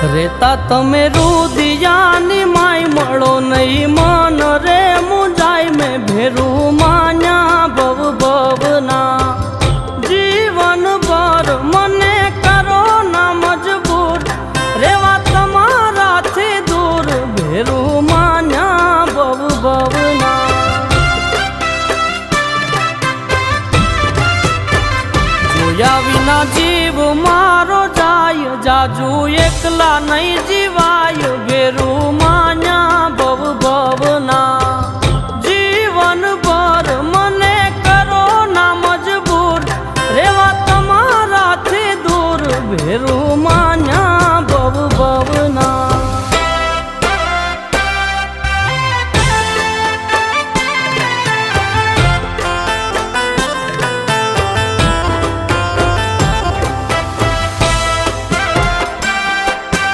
રેતા તમે રુદિયાની માય મળો નહીં મન રે મુંજાય મેં ભેરું માન્યા ભવ ભવના જીવન ભર મને કરો ના મજબૂર રેવા તમારાથી દૂર ભેરું માન્યા ભવ ભવના જોયા વિના જીવ મારો જાય જાજુ એકલા નહીં જીવાય ભેરું